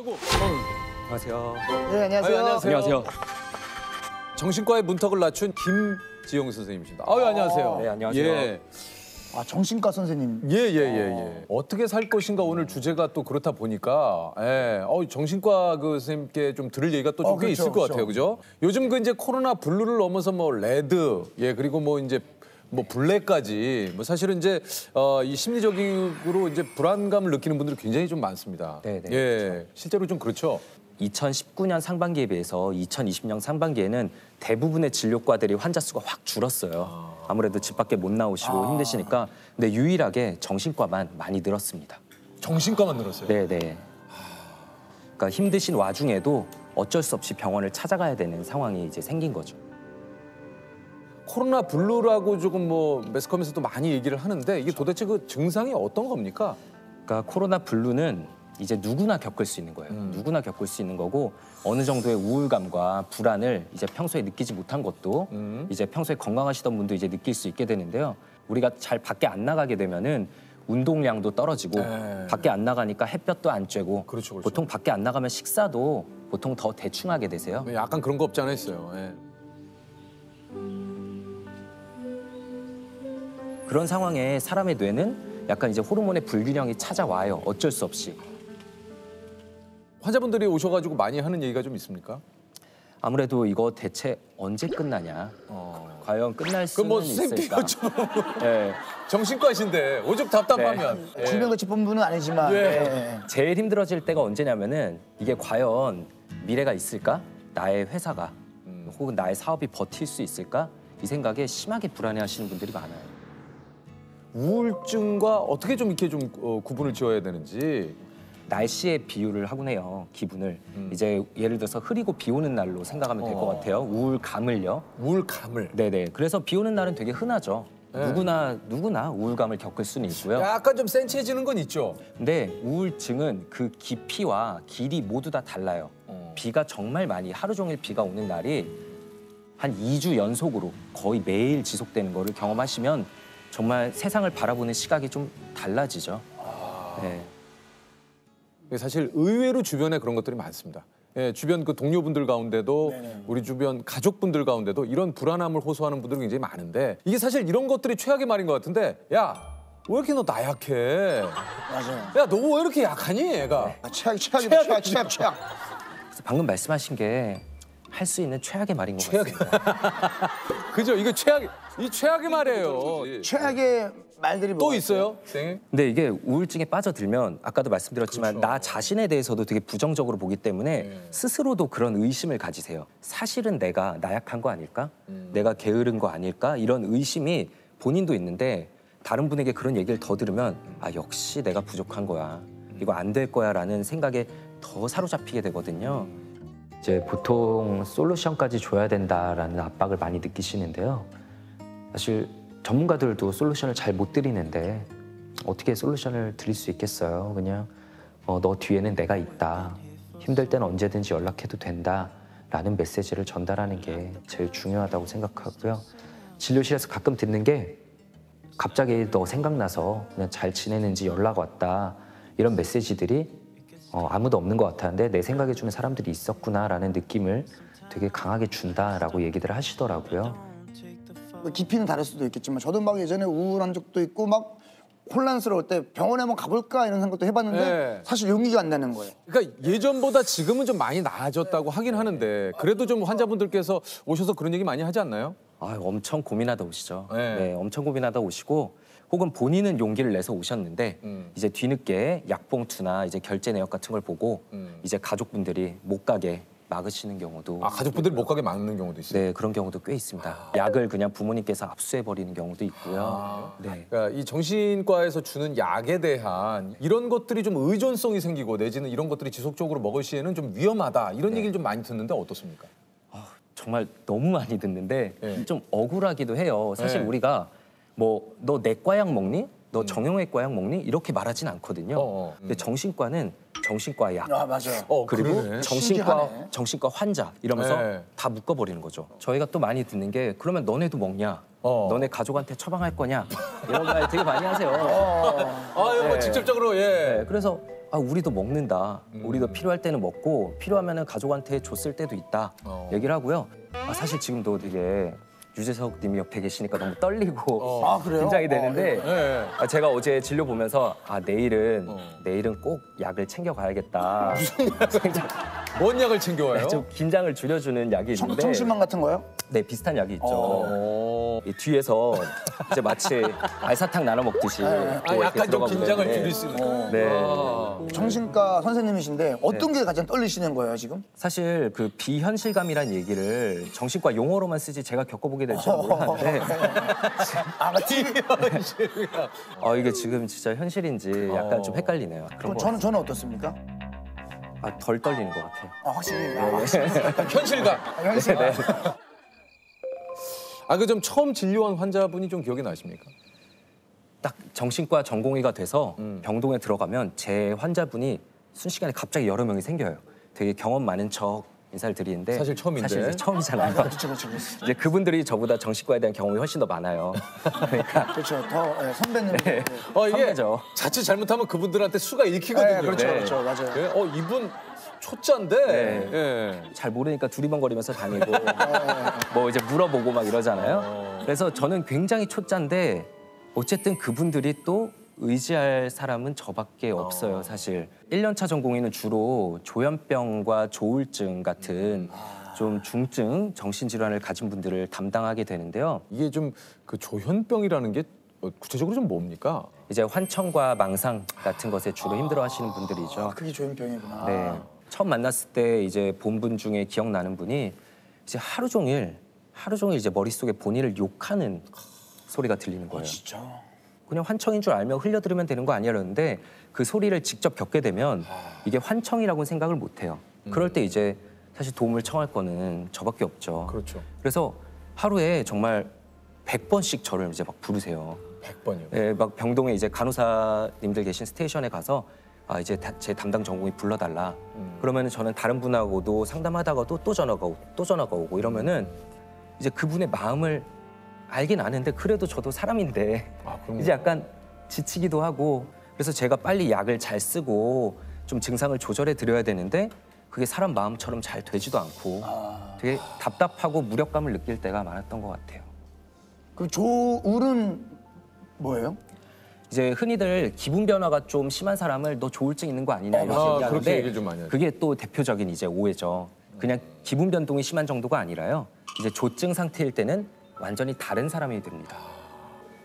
아이고. 안녕하세요. 네, 안녕하세요. 안녕하세요. 정신과의 문턱을 낮춘 김지영 선생님이십니다. 안녕하세요. 네, 안녕하세요. 예. 아, 정신과 선생님. 예. 어떻게 살 것인가 오늘 주제가 또 그렇다 보니까 정신과 그 선생님께 좀 들을 얘기가 또 좀 꽤 그렇죠, 있을 것 같아요. 그죠? 요즘 그 이제 코로나 블루를 넘어서 뭐 레드, 그리고 뭐 이제 뭐 블랙까지 뭐 사실은 이제 이 심리적으로 이제 불안감을 느끼는 분들이 굉장히 좀 많습니다. 네네. 예. 그렇죠. 실제로 좀 그렇죠. 2019년 상반기에 비해서 2020년 상반기에는 대부분의 진료과들이 환자 수가 확 줄었어요. 아무래도 집 밖에 못 나오시고 힘드시니까. 근데 유일하게 정신과만 많이 늘었습니다. 정신과만 늘었어요. 네네. 그러니까 힘드신 와중에도 어쩔 수 없이 병원을 찾아가야 되는 상황이 이제 생긴 거죠. 코로나 블루라고 조금 뭐 매스컴에서도 많이 얘기를 하는데 이게 도대체 그 증상이 어떤 겁니까? 그러니까 코로나 블루는 이제 누구나 겪을 수 있는 거예요. 누구나 겪을 수 있는 거고 어느 정도의 우울감과 불안을 이제 평소에 느끼지 못한 것도 이제 평소에 건강하시던 분도 이제 느낄 수 있게 되는데요. 우리가 잘 밖에 안 나가게 되면은 운동량도 떨어지고 밖에 안 나가니까 햇볕도 안 쬐고 그렇죠. 보통 밖에 안 나가면 식사도 보통 더 대충 하게 되세요. 약간 그런 거 없지 않아 있어요. 예. 그런 상황에 사람의 뇌는 약간 이제 호르몬의 불균형이 찾아와요. 어쩔 수 없이. 환자분들이 오셔가지고 많이 하는 얘기가 좀 있습니까? 아무래도 이거 대체 언제 끝나냐? 과연 끝날 수는 뭐 있을까? 네. 정신과신데 오죽 답답하면. 예. 구명같이 본분은 아니지만. 예. 제일 힘들어질 때가 언제냐면은 이게 과연 미래가 있을까? 나의 회사가 혹은 나의 사업이 버틸 수 있을까? 이 생각에 심하게 불안해하시는 분들이 많아요. 우울증과 어떻게 좀 이렇게 좀 구분을 지어야 되는지. 날씨에 비유를 하곤 해요. 기분을 이제 예를 들어서 흐리고 비 오는 날로 생각하면 될 것 같아요. 우울감을요. 우울감을. 네네. 그래서 비 오는 날은 되게 흔하죠. 누구나 우울감을 겪을 수는 있고요. 약간 좀 센치해지는 건 있죠. 근데 우울증은 그 깊이와 길이 모두 다 달라요. 비가 정말 많이 하루 종일 비가 오는 날이 한 2주 연속으로 거의 매일 지속되는 거를 경험하시면 정말 세상을 바라보는 시각이 좀 달라지죠. 네. 사실 의외로 주변에 그런 것들이 많습니다. 예, 주변 그 동료분들 가운데도 우리 주변 가족분들 가운데도 이런 불안함을 호소하는 분들이 굉장히 많은데 이게 사실 이런 것들이 최악의 말인 것 같은데 야, 왜 이렇게 너 나약해? 맞아요. 야, 너 왜 이렇게 약하니, 얘가? 아, 최악이다, 최악. 그래서 방금 말씀하신 게 할 수 있는 최악의 말인 것 같습니다. 그죠? 이거 이 최악의 말이에요. 최악의 말들이 또 있어요? 네. 근데 이게 우울증에 빠져들면 아까도 말씀드렸지만 나 자신에 대해서도 되게 부정적으로 보기 때문에 스스로도 그런 의심을 가지세요. 사실은 내가 나약한 거 아닐까? 내가 게으른 거 아닐까? 이런 의심이 본인도 있는데 다른 분에게 그런 얘기를 더 들으면 아, 역시 내가 부족한 거야. 이거 안 될 거야 라는 생각에 더 사로잡히게 되거든요. 이제 보통 솔루션까지 줘야 된다라는 압박을 많이 느끼시는데요. 사실 전문가들도 솔루션을 잘 못 드리는데 어떻게 솔루션을 드릴 수 있겠어요? 그냥 너 뒤에는 내가 있다. 힘들 때는 언제든지 연락해도 된다라는 메시지를 전달하는 게 제일 중요하다고 생각하고요. 진료실에서 가끔 듣는 게 갑자기 너 생각나서 그냥 잘 지내는지 연락 왔다. 이런 메시지들이 아무도 없는 것 같았는데 내 생각해주는 사람들이 있었구나라는 느낌을 되게 강하게 준다라고 얘기들 하시더라고요. 깊이는 다를 수도 있겠지만 저도 막 예전에 우울한 적도 있고 막 혼란스러울 때 병원에 한번 가볼까 이런 생각도 해봤는데 사실 용기가 안 나는 거예요. 그러니까 예전보다 지금은 좀 많이 나아졌다고 하긴 하는데 그래도 좀 환자분들께서 오셔서 그런 얘기 많이 하지 않나요? 아, 엄청 고민하다 오시죠. 네. 네, 엄청 고민하다 오시고 혹은 본인은 용기를 내서 오셨는데 이제 뒤늦게 약봉투나 이제 결제 내역 같은 걸 보고 이제 가족분들이 못 가게 막으시는 경우도 가족분들이 못 가게 막는 경우도 있어요. 네, 그런 경우도 꽤 있습니다. 약을 그냥 부모님께서 압수해 버리는 경우도 있고요. 네. 그러니까 이 정신과에서 주는 약에 대한 이런 것들이 좀 의존성이 생기고 내지는 이런 것들이 지속적으로 먹을 시에는 좀 위험하다 이런 얘기를 좀 많이 듣는데 어떻습니까? 정말 너무 많이 듣는데 좀 억울하기도 해요. 사실 우리가 뭐 너 내과약 먹니? 너 정형외과약 먹니? 이렇게 말하진 않거든요. 근데 정신과는 정신과 약 아, 맞아요. 그리고 그러네. 정신과 환자 이러면서 다 묶어버리는 거죠. 저희가 또 많이 듣는 게 그러면 너네도 먹냐? 너네 가족한테 처방할 거냐? 이런 말 되게 많이 하세요. 이거 네. 직접적으로 네, 그래서 아 우리도 먹는다. 우리도 필요할 때는 먹고 필요하면은 가족한테 줬을 때도 있다. 얘기를 하고요. 아, 사실 지금도 되게 유재석님이 옆에 계시니까 너무 떨리고 아, 그래요? 긴장이 되는데 네. 아, 제가 어제 진료 보면서 아 내일은 꼭 약을 챙겨 가야겠다. 뭔 약을 챙겨와요? 좀 긴장을 줄여주는 약이 있는데 청심환 같은 거요? 네 비슷한 약이 있죠. 이 뒤에서 이제 마치 알사탕 나눠 먹듯이 아, 또 이렇게 약간 좀 들어가고 긴장을 그러는데 줄일 수 있는. 네. 정신과 선생님이신데 어떤 게 가장 떨리시는 거예요 지금? 사실 그 비현실감이란 얘기를 정신과 용어로만 쓰지 제가 겪어보게 될 줄은 몰랐는데 아, 맞지? 이게 지금 진짜 현실인지 약간 좀 헷갈리네요. 그런 거 저는 어떻습니까? 덜 떨리는 것 같아요. 확실히. 현실감. 현실. 네. 아, 그 좀 처음 진료한 환자분이 좀 기억이 나십니까? 딱 정신과 전공의가 돼서 병동에 들어가면 제 환자분이 순식간에 갑자기 여러 명이 생겨요. 되게 경험 많은 척 인사를 드리는데 사실 처음인데. 사실 이제 처음이잖아요. 그렇죠. 이제 그분들이 저보다 정신과에 대한 경험이 훨씬 더 많아요. 그러니까 그렇죠. 더 선배님. 네. 이게 선배죠. 자칫 잘못하면 그분들한테 수가 읽히거든요. 네, 그렇죠, 네. 그렇죠, 맞아요. 예? 이분 초짜인데. 네. 예. 잘 모르니까 두리번거리면서 다니고 뭐 이제 물어보고 막 이러잖아요. 그래서 저는 굉장히 초짜인데 어쨌든 그분들이 또 의지할 사람은 저밖에 없어요, 사실. 1년차 전공의는 주로 조현병과 조울증 같은 좀 중증 정신질환을 가진 분들을 담당하게 되는데요. 이게 좀 그 조현병이라는 게 구체적으로 좀 뭡니까? 이제 환청과 망상 같은 것에 주로 힘들어하시는 분들이죠. 그게 조현병이구나. 네. 처음 만났을 때 이제 본 분 중에 기억나는 분이 이제 하루 종일 이제 머릿속에 본인을 욕하는 소리가 들리는 거예요. 진짜. 그냥 환청인 줄 알면 흘려들으면 되는 거 아니라는데 그 소리를 직접 겪게 되면 이게 환청이라고는 생각을 못 해요. 그럴 때 이제 사실 도움을 청할 거는 저밖에 없죠. 그렇죠. 그래서 하루에 정말 100번씩 저를 이제 막 부르세요. 100번이요. 예, 막 병동에 이제 간호사님들 계신 스테이션에 가서 이제 제 담당 전공이 불러달라. 그러면은 저는 다른 분하고도 상담하다가도 또 전화가 오고 이러면은 이제 그분의 마음을 알긴 아는데 그래도 저도 사람인데 그럼요. 이제 약간 지치기도 하고 그래서 제가 빨리 약을 잘 쓰고 좀 증상을 조절해 드려야 되는데 그게 사람 마음처럼 잘 되지도 않고 되게 답답하고 무력감을 느낄 때가 많았던 것 같아요. 그 조울은 뭐예요? 이제 흔히들 기분 변화가 좀 심한 사람을 너 조울증 있는 거 아니냐 이렇게 그렇게 얘기하는데 얘기를 좀 많이 하죠. 그게 또 대표적인 이제 오해죠. 그냥 기분 변동이 심한 정도가 아니라요. 이제 조증 상태일 때는 완전히 다른 사람이 됩니다.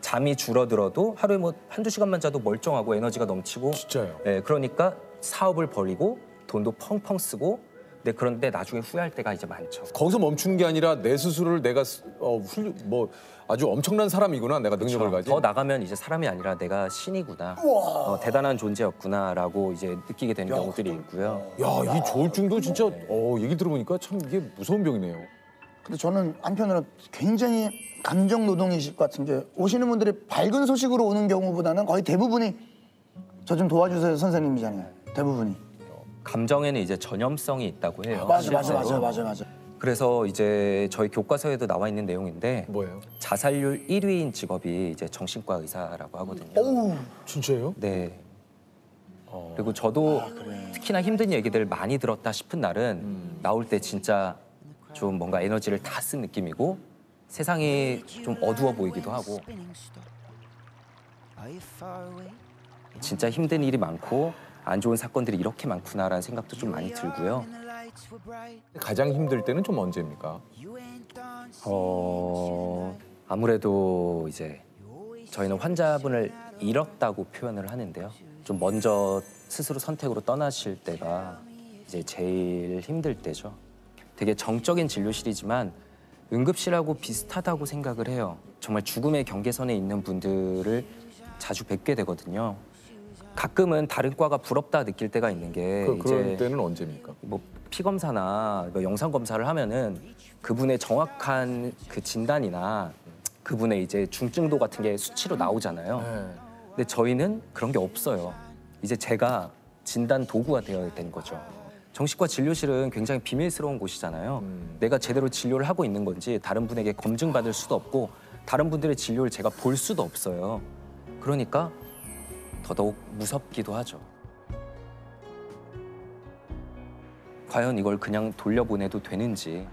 잠이 줄어들어도 하루에 뭐 한두 시간만 자도 멀쩡하고 에너지가 넘치고 진짜요? 네, 그러니까 사업을 벌이고 돈도 펑펑 쓰고 네, 그런데 나중에 후회할 때가 이제 많죠. 거기서 멈추는 게 아니라 내 스스로를 내가 아주 엄청난 사람이구나. 내가 능력을 가진. 더 나가면 이제 사람이 아니라 내가 신이구나. 대단한 존재였구나라고 이제 느끼게 되는 경우들이 있고요. 야, 이 조울증도 진짜 얘기 들어보니까 참 이게 무서운 병이네요. 근데 저는 한편으로 굉장히 감정 노동이실 것 같은 게 오시는 분들이 밝은 소식으로 오는 경우보다는 거의 대부분이 저 좀 도와주세요 선생님이잖아요. 대부분이. 감정에는 이제 전염성이 있다고 해요. 맞아. 그래서 이제 저희 교과서에도 나와 있는 내용인데 뭐예요? 자살률 1위인 직업이 이제 정신과 의사라고 하거든요. 오우. 진짜예요? 네. 그리고 저도 특히나 힘든 얘기들 많이 들었다 싶은 날은 나올 때 진짜 좀 뭔가 에너지를 다 쓴 느낌이고 세상이 좀 어두워 보이기도 하고 진짜 힘든 일이 많고 안 좋은 사건들이 이렇게 많구나라는 생각도 좀 많이 들고요. 가장 힘들 때는 좀 언제입니까? 아무래도 이제 저희는 환자분을 잃었다고 표현을 하는데요. 좀 먼저 스스로 선택으로 떠나실 때가 이제 제일 힘들 때죠. 되게 정적인 진료실이지만 응급실하고 비슷하다고 생각을 해요. 정말 죽음의 경계선에 있는 분들을 자주 뵙게 되거든요. 가끔은 다른 과가 부럽다 느낄 때가 있는 게 그럴 이제 때는 언제입니까? 뭐 피 검사나 뭐 영상 검사를 하면은 그분의 정확한 그 진단이나 그분의 이제 중증도 같은 게 수치로 나오잖아요. 근데 저희는 그런 게 없어요. 이제 제가 진단 도구가 되어야 되는 거죠. 정신과 진료실은 굉장히 비밀스러운 곳이잖아요. 내가 제대로 진료를 하고 있는 건지 다른 분에게 검증받을 수도 없고 다른 분들의 진료를 제가 볼 수도 없어요. 그러니까 더더욱 무섭기도 하죠. 과연 이걸 그냥 돌려보내도 되는지,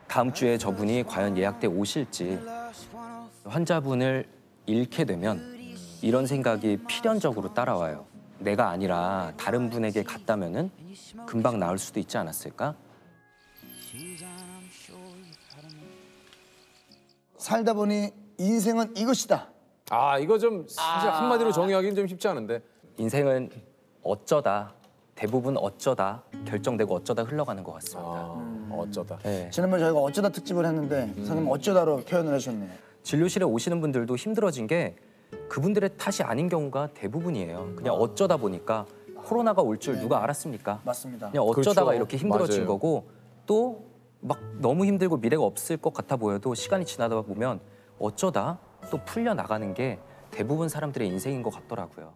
다음 주에 저분이 과연 예약돼 오실지, 환자분을 잃게 되면 이런 생각이 필연적으로 따라와요. 내가 아니라 다른 분에게 갔다면은 금방 나을 수도 있지 않았을까? 살다 보니 인생은 이것이다. 아 이거 좀 사실 한마디로 정의하기는 좀 쉽지 않은데. 인생은 어쩌다, 대부분 어쩌다 결정되고 어쩌다 흘러가는 것 같습니다. 어쩌다. 네. 지난번에 저희가 어쩌다 특집을 했는데 선생님 어쩌다로 표현을 하셨네요. 진료실에 오시는 분들도 힘들어진 게 그분들의 탓이 아닌 경우가 대부분이에요. 그냥 어쩌다 보니까 코로나가 올 줄 누가 알았습니까? 맞습니다. 그냥 어쩌다가 그렇죠. 이렇게 힘들어진 맞아요. 거고, 또 막 너무 힘들고 미래가 없을 것 같아 보여도 시간이 지나다 보면 어쩌다 또 풀려 나가는 게 대부분 사람들의 인생인 것 같더라고요.